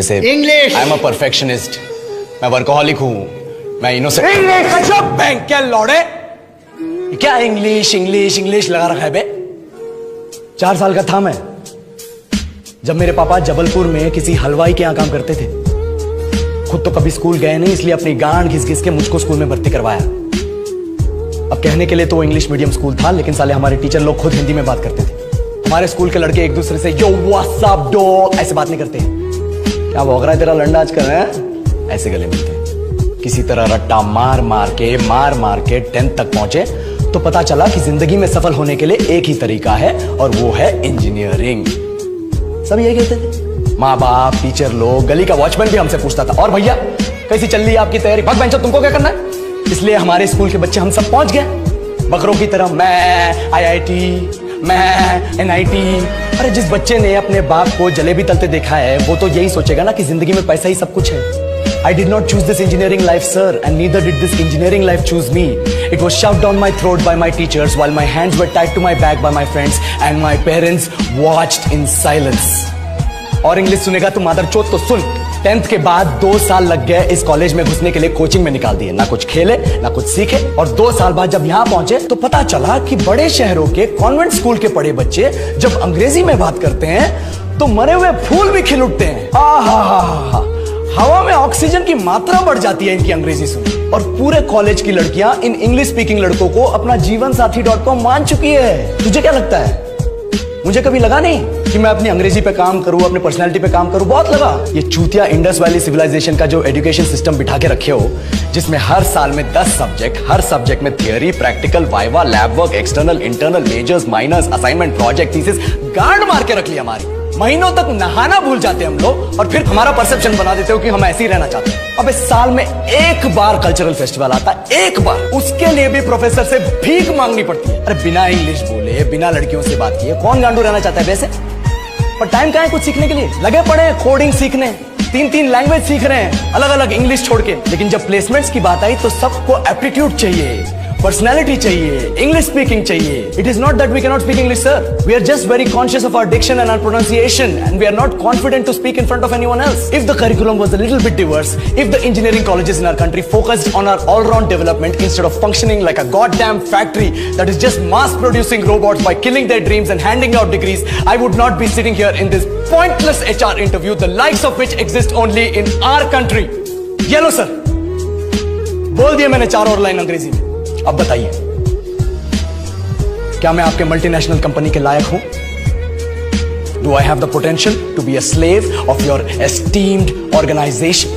वैसे English. I am a perfectionist, मैं workaholic हूँ, मैं इनोसेंट। इंग्लिश बैंक क्या लौड़े, क्या इंग्लिश इंग्लिश इंग्लिश लगा रखा है बे। 4 साल का था मैं जब मेरे पापा जबलपुर में किसी हलवाई के यहां काम करते थे। खुद तो कभी स्कूल गए नहीं, इसलिए अपनी गांड घिस घिस के मुझको स्कूल में भर्ती करवाया। अब कहने के लिए तो वो इंग्लिश मीडियम स्कूल था, लेकिन साले हमारे टीचर लोग खुद हिंदी में बात करते थे। हमारे स्कूल के लड़के एक दूसरे से यो व्हाट्स अप डॉग ऐसे बात नहीं करते। क्या भौंक रहा है तेरा लंडा आजकल है? ऐसे गले मिलते हैं। किसी तरह रट्टा मार मार के 10th तक पहुंचे तो पता चला कि जिंदगी में सफल होने के लिए एक ही तरीका है और वो है इंजीनियरिंग। सब यही कहते थे, माँ बाप, टीचर लोग, गली का वॉचमैन भी हमसे पूछता था, और भैया कैसी चल रही है आपकी तैयारी? भग बेंचो, तुमको क्या करना है? इसलिए हमारे स्कूल के बच्चे हम सब पहुंच गए बकरों की तरह। मैं IIT, मैं NIT। अरे जिस बच्चे ने अपने बाप को जलेबी तलते देखा है वो तो यही सोचेगा ना कि जिंदगी में पैसा ही सब कुछ है। I did not choose this engineering life, sir, and neither did this engineering life choose me. It was shoved down my throat by my teachers while my hands were tied to my back by my friends and my parents watched in silence. और English सुनेगा तो मादर चोत तो सुन। 10th के बाद 2 साल लग गए इस कॉलेज में घुसने के लिए, कोचिंग में निकाल दिए। ना कुछ खेले ना कुछ सीखे, और 2 साल बाद जब यहाँ पहुंचे तो पता चला कि बड़े शहरों के कॉन्वेंट स्कूल के पढ़े बच्चे जब अंग्रेजी में बात करते हैं तो मरे हुए फूल भी खिल उठते हैं। हवा में ऑक्सीजन की मात्रा बढ़ जाती है इनकी अंग्रेजी सुन। और पूरे कॉलेज की लड़कियां इन इंग्लिश स्पीकिंग लड़कों को अपना जीवन साथी .com मान चुकी है। तुझे क्या लगता है? मुझे कभी लगा नहीं कि मैं अपनी अंग्रेजी पे काम करूं, अपनी पर्सनालिटी पे काम करूं। बहुत लगा। ये चूतिया इंडस वैली सिविलाइजेशन का जो एजुकेशन सिस्टम बिठा के रखे हो, जिसमें हर साल में 10 सब्जेक्ट, हर सब्जेक्ट में theory, practical, viva, lab work, external, internal, majors, minors, assignment, project, thesis, गांड मार के रख लिया हमारी। महीनों तक नहाना भूल जाते हम लोग और फिर हमारा परसेप्शन बना देते हो कि हम ऐसे ही रहना चाहते हैं। अब इस साल में एक बार कल्चरल फेस्टिवल आता है, एक बार, उसके लिए भी प्रोफेसर से भीख मांगनी पड़ती है। अरे बिना इंग्लिश बोले, बिना लड़कियों से बात किए कौन गांडू रहना चाहता है वैसे? पर टाइम कहाँ है कुछ सीखने के लिए? लगे पड़े हैं कोडिंग सीखने, 3 लैंग्वेज सीख रहे हैं अलग अलग इंग्लिश छोड़ के। लेकिन जब प्लेसमेंट्स की बात आई तो सबको एप्टीट्यूड चाहिए, पर्सनैलिटी चाहिए, इंग्लिश स्पीकिंग चाहिए। It is not that we can not speak English, sir. We are just very conscious of our diction and our pronunciation and we are not confident to speak in front of anyone else. If the curriculum was a little bit diverse, if the engineering colleges in our country focused on our all-round development instead of functioning like a goddamn factory that is just mass producing robots by killing their dreams and handing out degrees, I would not be sitting here in this pointless HR interview, the likes of which exist only in our country. ये लो sir, बोल दिया मैंने 4 और line अंग्रेजी में। अब बताइए, क्या मैं आपके मल्टीनेशनल कंपनी के लायक हूं? Do I have the potential to be a slave of your esteemed organization?